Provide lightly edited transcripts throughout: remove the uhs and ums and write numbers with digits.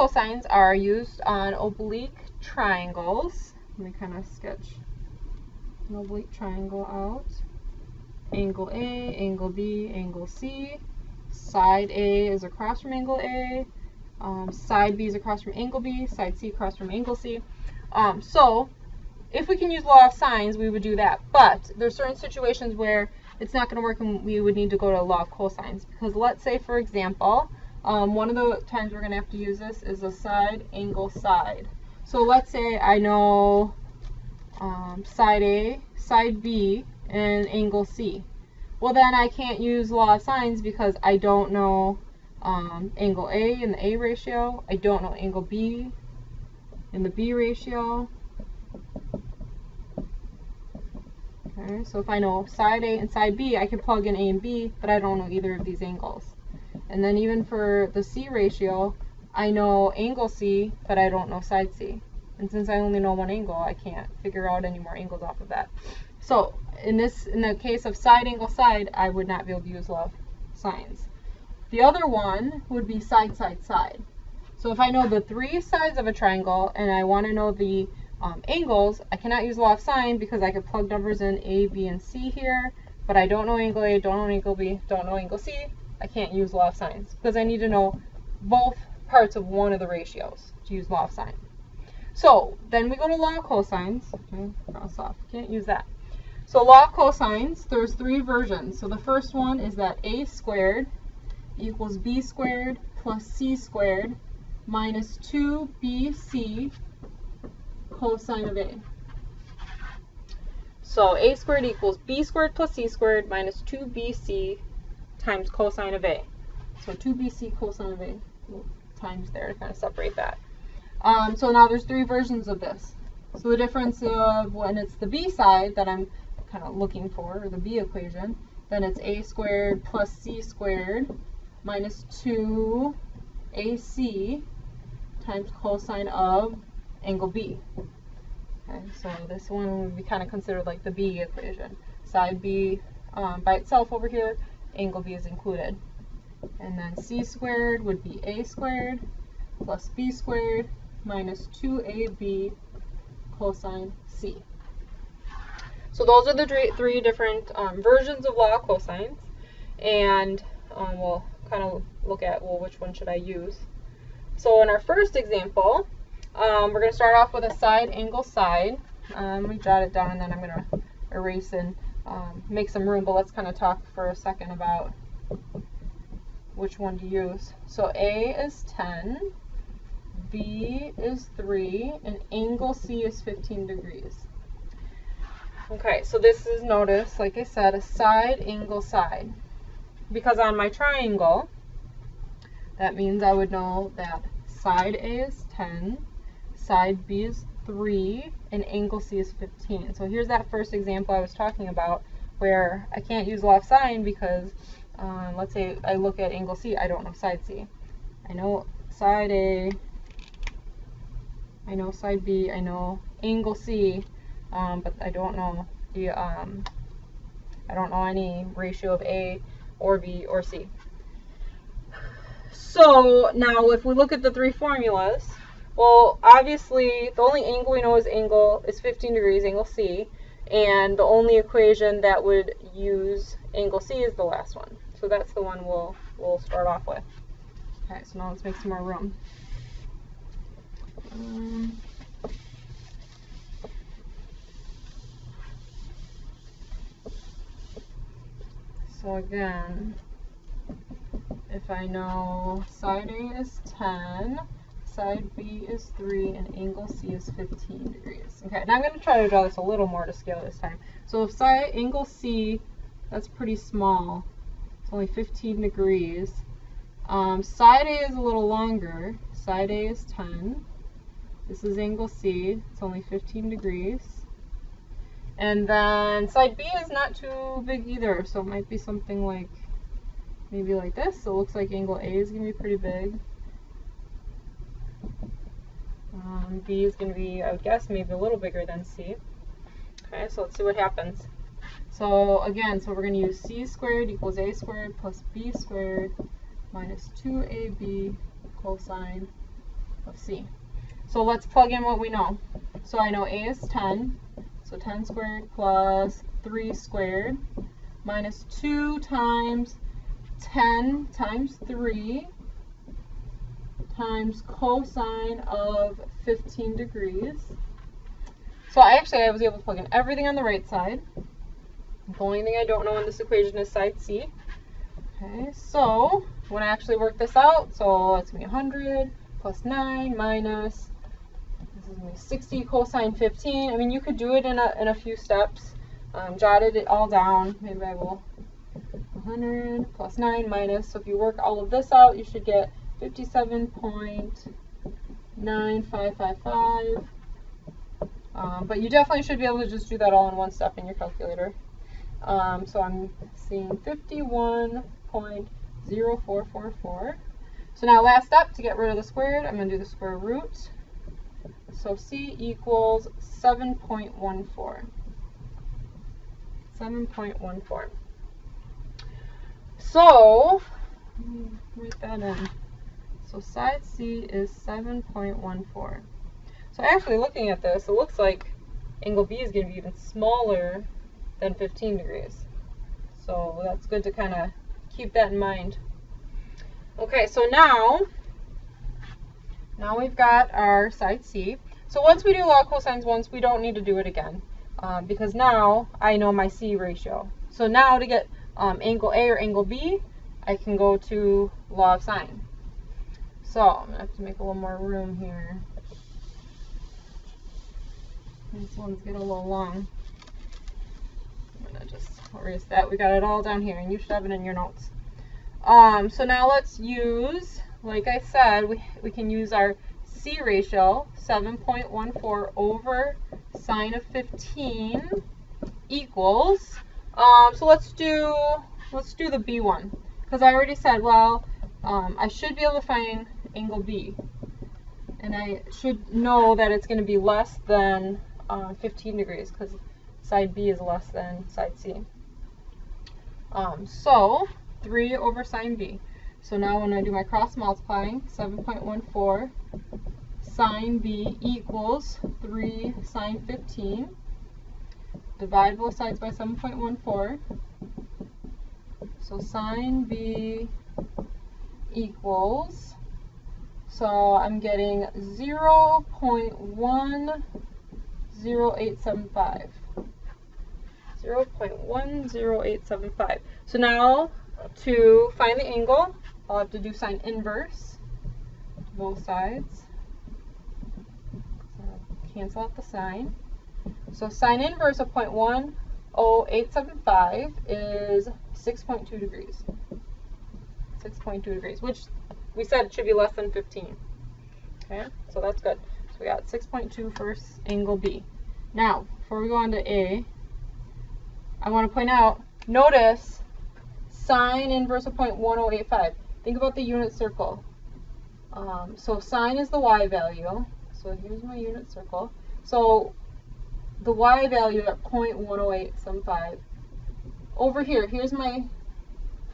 cosines are used on oblique triangles. Let me kind of sketch an oblique triangle out. Angle A, angle B, angle C. Side A is across from angle A. Side B is across from angle B. Side C across from angle C. So if we can use law of sines, we would do that. But there's certain situations where it's not going to work and we would need to go to law of cosines. Because let's say, for example, one of the times we're going to have to use this is a side angle side. So let's say I know side A, side B, and angle C. Well, then I can't use law of sines because I don't know angle A in the A ratio. I don't know angle B in the B ratio. Okay, so if I know side A and side B, I can plug in A and B, but I don't know either of these angles. And then even for the C ratio, I know angle C, but I don't know side C. And since I only know one angle, I can't figure out any more angles off of that. So in the case of side angle side, I would not be able to use law of sines. The other one would be side side side. So if I know the three sides of a triangle and I want to know the angles, I cannot use law of sine because I could plug numbers in A, B, and C here, but I don't know angle A, don't know angle B, don't know angle C. I can't use law of sines because I need to know both parts of one of the ratios to use law of sine. So then we go to law of cosines. Okay, cross off, can't use that. So law of cosines, there's three versions. So the first one is that A squared equals B squared plus C squared minus 2BC cosine of A. So A squared equals B squared plus C squared minus 2BC times cosine of A. So 2BC cosine of A times there to kind of separate that. So now there's three versions of this. So the difference of when it's the B side that I'm kind of looking for, or the B equation, then it's A squared plus C squared minus 2AC times cosine of angle B. Okay, so this one would be kind of considered like the B equation. Side B by itself over here, angle B is included. And then C squared would be A squared plus B squared minus 2AB cosine C. So those are the three different versions of law of cosines. And we'll kind of look at, well, which one should I use? So in our first example, we're going to start off with a side angle side. Let me jot it down and then I'm going to erase and make some room, but let's kind of talk for a second about which one to use. So A is 10, B is 3, and angle C is 15 degrees. Okay, so this is, notice, like I said, a side angle side. Because on my triangle, that means I would know that side A is 10, side B is 3, and angle C is 15. So here's that first example I was talking about where I can't use law of sine because let's say I look at angle C, I don't know side C. I know side A, I know side B, I know angle C, but I don't know the I don't know any ratio of A or B or C. So now if we look at the three formulas, well, obviously the only angle we know is 15 degrees, angle C, and the only equation that would use angle C is the last one. So that's the one we'll start off with. Okay, so now let's make some more room. So again, if I know side A is 10, side B is 3, and angle C is 15 degrees. Okay, now I'm going to try to draw this a little more to scale this time. So if side angle C, that's pretty small. It's only 15 degrees. Side A is a little longer. Side A is 10. This is angle C. It's only 15 degrees. And then side B is not too big either, so it might be something like, maybe like this. So it looks like angle A is going to be pretty big. B is going to be, I would guess, maybe a little bigger than C. Okay, so let's see what happens. So again, so we're going to use C squared equals A squared plus B squared minus 2AB cosine of C. So let's plug in what we know. So I know A is 10, so 10 squared plus 3 squared minus 2 times 10 times 3 times cosine of 15 degrees. So I was able to plug in everything on the right side. The only thing I don't know in this equation is side C. Okay, so when I actually work this out, so it's going to be 100 plus 9 minus, this is going to be 60 cosine 15. I mean, you could do it in a few steps. Jotted it all down. Maybe I will. 100 plus 9 minus, so if you work all of this out, you should get 57.9555. But you definitely should be able to just do that all in one step in your calculator. So I'm seeing 51.0444. So now last step, to get rid of the squared, I'm going to do the square root. So C equals 7.14. 7.14. So, let me write that in. So side C is 7.14. So actually looking at this, it looks like angle B is going to be even smaller than 15 degrees. So that's good to kind of keep that in mind. Okay, so now we've got our side C. So once we do log cosines once, we don't need to do it again because now I know my C ratio. So now to get angle A or angle B, I can go to law of sine. So I'm going to have to make a little more room here. These ones get a little long. I'm going to just erase that. We got it all down here, and you should have it in your notes. So now let's use, like I said, we can use our C ratio, 7.14 over sine of 15 equals, so let's do the B one, because I already said, well, I should be able to find angle B, and I should know that it's going to be less than 15 degrees, because side B is less than side C. So 3 over sine B. So now when I do my cross multiplying, 7.14 sine B equals 3 sine 15. Divide both sides by 7.14. So sine B equals, so I'm getting 0.10875. 0.10875. So now to find the angle, I'll have to do sine inverse to both sides. So cancel out the sine. So sine inverse of 0.10875 is 6.2 degrees. 6.2 degrees, which we said should be less than 15. Okay, so that's good. So we got 6.2 for angle B. Now, before we go on to A, I want to point out, notice sine inverse of 0.1085. Think about the unit circle. So sine is the y value. So here's my unit circle. So the y value at 0.10875. Over here, here's my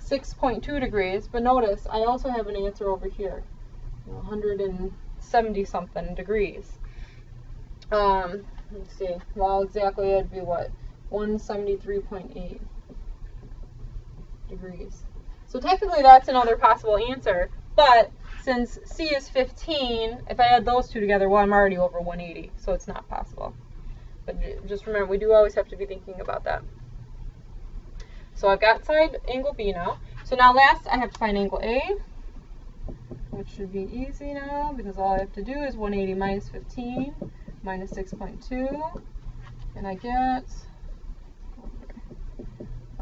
6.2 degrees, but notice I also have an answer over here, 170 something degrees. Let's see, well, exactly it'd be what? 173.8 degrees. So technically that's another possible answer, but since C is 15, if I add those two together, well, I'm already over 180, so it's not possible. But just remember, we do always have to be thinking about that. So I've got side angle B now. So now last I have to find angle A, which should be easy now because all I have to do is 180 minus 15 minus 6.2, and I get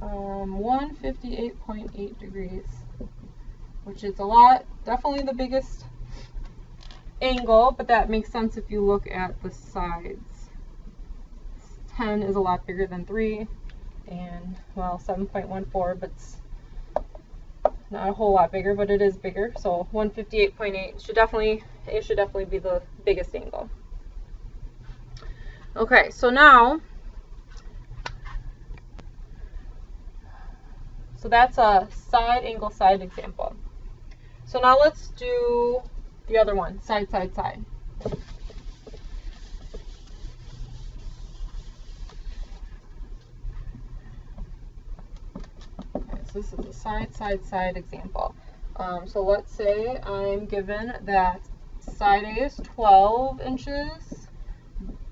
158.8 degrees, which is a lot, definitely the biggest angle, but that makes sense if you look at the sides. 10 is a lot bigger than 3, and well, 7.14, but it's not a whole lot bigger, but it is bigger. So 158.8 should definitely be the biggest angle. Okay, so now, so that's a side angle side example. So now let's do the other one, side, side, side. Okay, so this is a side, side, side example. So let's say I'm given that side A is 12 inches,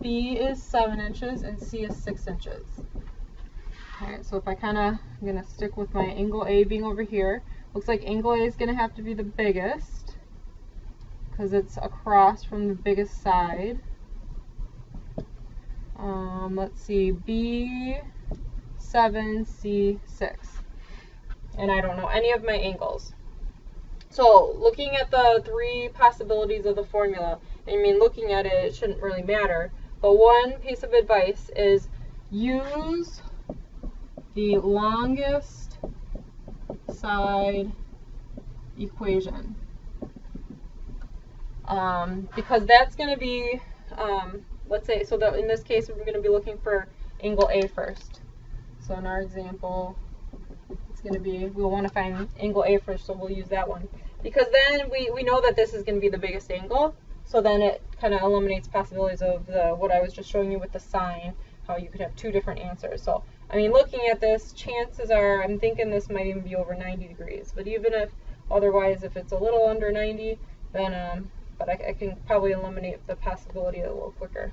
B is 7 inches, and C is 6 inches. Okay, so if I'm going to stick with my angle A being over here. Looks like angle A is going to have to be the biggest because it's across from the biggest side. Let's see, B, 7, C, 6. And I don't know any of my angles. So looking at the three possibilities of the formula, I mean looking at it, it shouldn't really matter. But one piece of advice is use the longest side equation. Because that's going to be, let's say, so in this case we're going to be looking for angle A first. So in our example, it's going to be, we'll want to find angle A first, so we'll use that one. Because then we know that this is going to be the biggest angle, so then it kind of eliminates possibilities of what I was just showing you with the sine, how you could have two different answers. So, I mean, looking at this, chances are, I'm thinking this might even be over 90 degrees. But even if, otherwise, if it's a little under 90, then, but I can probably eliminate the possibility a little quicker.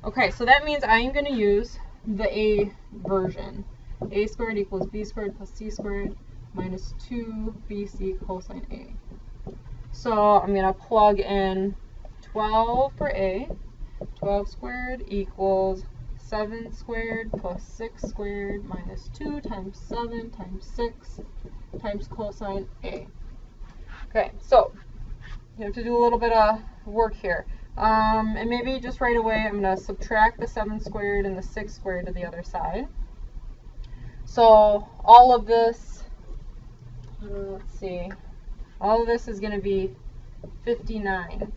Okay, so that means I'm going to use the A version. A squared equals B squared plus C squared minus 2BC cosine A. So I'm going to plug in 12 for A. 12 squared equals 7 squared plus 6 squared minus 2 times 7 times 6 times cosine A. Okay, so you have to do a little bit of work here. And maybe just right away I'm going to subtract the 7 squared and the 6 squared to the other side. So all of this, let's see, all of this is going to be 59.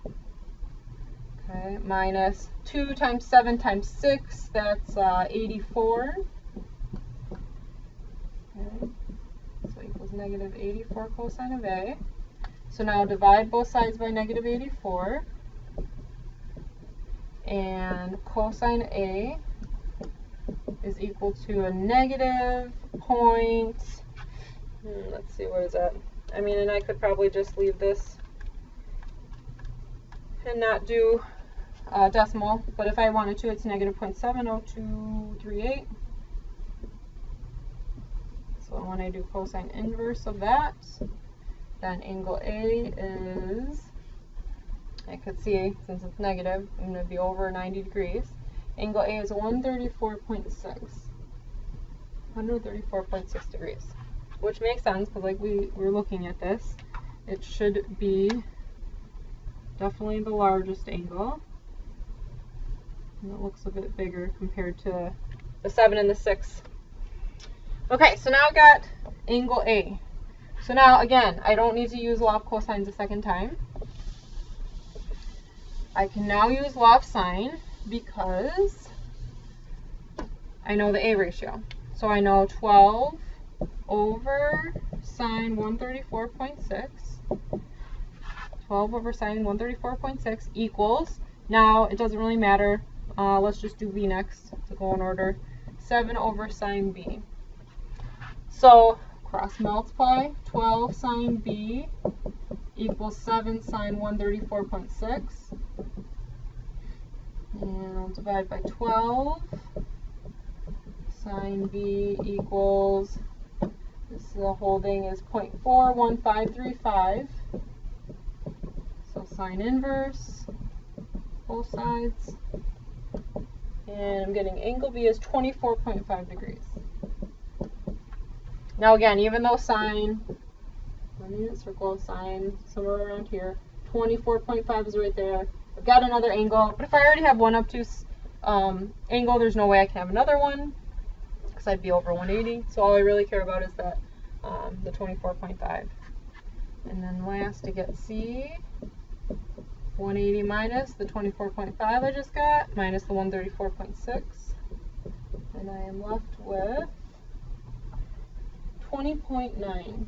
Okay, minus 2 times 7 times 6, that's 84. Okay, so equals negative 84 cosine of A. So now divide both sides by negative 84. And cosine A is equal to a negative point, let's see, what is that? I mean, and I could probably just leave this and not do decimal, but if I wanted to, it's negative 0.70238. So when I do cosine inverse of that, then angle A is, I could see, since it's negative, I'm going to be over 90 degrees. Angle A is 134.6. 134.6 degrees. Which makes sense, because like we were looking at this, it should be definitely the largest angle. And it looks a bit bigger compared to the 7 and the 6. Okay, so now I've got angle A. So now, again, I don't need to use law of cosines a second time. I can now use law of sine because I know the A ratio. So I know 12 over sine 134.6. 12 over sine 134.6 equals, now it doesn't really matter, let's just do B next to go in order, 7 over sine B. So cross multiply, 12 sine B equals 7 sine 134.6. And I'll divide by 12. Sine B equals, this is the whole thing is 0.41535. So sine inverse, both sides. And I'm getting angle B is 24.5 degrees. Now again, even though sine, let me circle sine somewhere around here, 24.5 is right there. I've got another angle, but if I already have one obtuse angle, there's no way I can have another one, because I'd be over 180. So all I really care about is that the 24.5. And then last to get C, 180 minus the 24.5 I just got, minus the 134.6. And I am left with 20.9.